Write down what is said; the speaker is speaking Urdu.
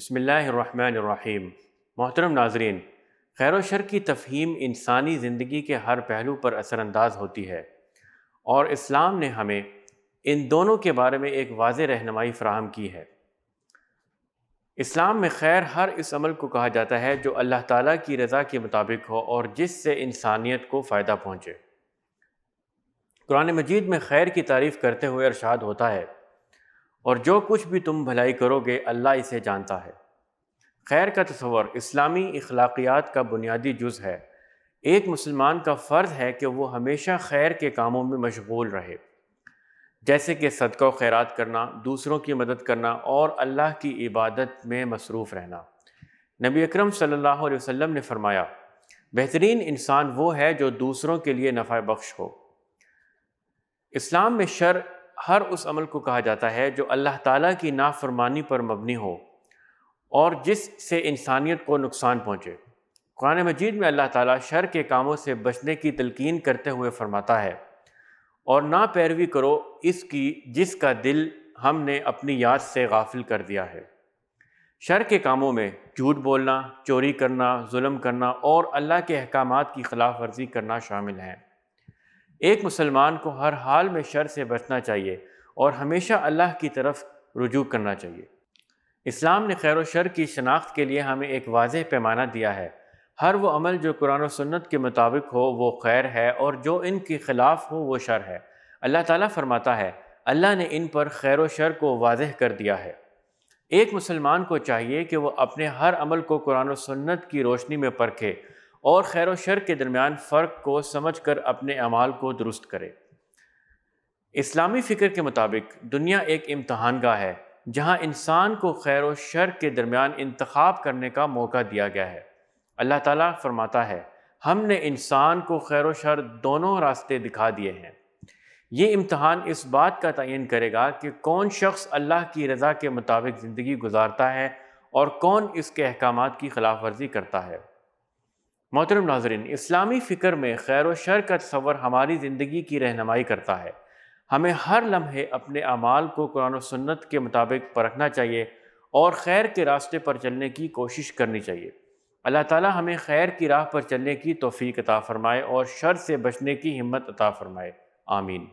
بسم اللہ الرحمن الرحیم۔ محترم ناظرین، خیر و شر کی تفہیم انسانی زندگی کے ہر پہلو پر اثر انداز ہوتی ہے، اور اسلام نے ہمیں ان دونوں کے بارے میں ایک واضح رہنمائی فراہم کی ہے۔ اسلام میں خیر ہر اس عمل کو کہا جاتا ہے جو اللہ تعالیٰ کی رضا کے مطابق ہو اور جس سے انسانیت کو فائدہ پہنچے۔ قرآن مجید میں خیر کی تعریف کرتے ہوئے ارشاد ہوتا ہے، اور جو کچھ بھی تم بھلائی کرو گے اللہ اسے جانتا ہے۔ خیر کا تصور اسلامی اخلاقیات کا بنیادی جز ہے۔ ایک مسلمان کا فرض ہے کہ وہ ہمیشہ خیر کے کاموں میں مشغول رہے، جیسے کہ صدقہ و خیرات کرنا، دوسروں کی مدد کرنا اور اللہ کی عبادت میں مصروف رہنا۔ نبی اکرم صلی اللہ علیہ وسلم نے فرمایا، بہترین انسان وہ ہے جو دوسروں کے لیے نفع بخش ہو۔ اسلام میں شر ہر اس عمل کو کہا جاتا ہے جو اللہ تعالیٰ کی نافرمانی پر مبنی ہو اور جس سے انسانیت کو نقصان پہنچے۔ قرآن مجید میں اللہ تعالیٰ شر کے کاموں سے بچنے کی تلقین کرتے ہوئے فرماتا ہے، اور نہ پیروی کرو اس کی جس کا دل ہم نے اپنی یاد سے غافل کر دیا ہے۔ شر کے کاموں میں جھوٹ بولنا، چوری کرنا، ظلم کرنا اور اللہ کے احکامات کی خلاف ورزی کرنا شامل ہیں۔ ایک مسلمان کو ہر حال میں شر سے بچنا چاہیے اور ہمیشہ اللہ کی طرف رجوع کرنا چاہیے۔ اسلام نے خیر و شر کی شناخت کے لیے ہمیں ایک واضح پیمانہ دیا ہے۔ ہر وہ عمل جو قرآن و سنت کے مطابق ہو وہ خیر ہے، اور جو ان کے خلاف ہو وہ شر ہے۔ اللہ تعالیٰ فرماتا ہے، اللہ نے ان پر خیر و شر کو واضح کر دیا ہے۔ ایک مسلمان کو چاہیے کہ وہ اپنے ہر عمل کو قرآن و سنت کی روشنی میں پرکھے اور خیر و شر کے درمیان فرق کو سمجھ کر اپنے اعمال کو درست کرے۔ اسلامی فکر کے مطابق دنیا ایک امتحان گاہ ہے جہاں انسان کو خیر و شر کے درمیان انتخاب کرنے کا موقع دیا گیا ہے۔ اللہ تعالیٰ فرماتا ہے، ہم نے انسان کو خیر و شر دونوں راستے دکھا دیے ہیں۔ یہ امتحان اس بات کا تعین کرے گا کہ کون شخص اللہ کی رضا کے مطابق زندگی گزارتا ہے اور کون اس کے احکامات کی خلاف ورزی کرتا ہے۔ محترم ناظرین، اسلامی فکر میں خیر و شر کا تصور ہماری زندگی کی رہنمائی کرتا ہے۔ ہمیں ہر لمحے اپنے اعمال کو قرآن و سنت کے مطابق پرکھنا چاہیے اور خیر کے راستے پر چلنے کی کوشش کرنی چاہیے۔ اللہ تعالی ہمیں خیر کی راہ پر چلنے کی توفیق عطا فرمائے اور شر سے بچنے کی ہمت عطا فرمائے۔ آمین۔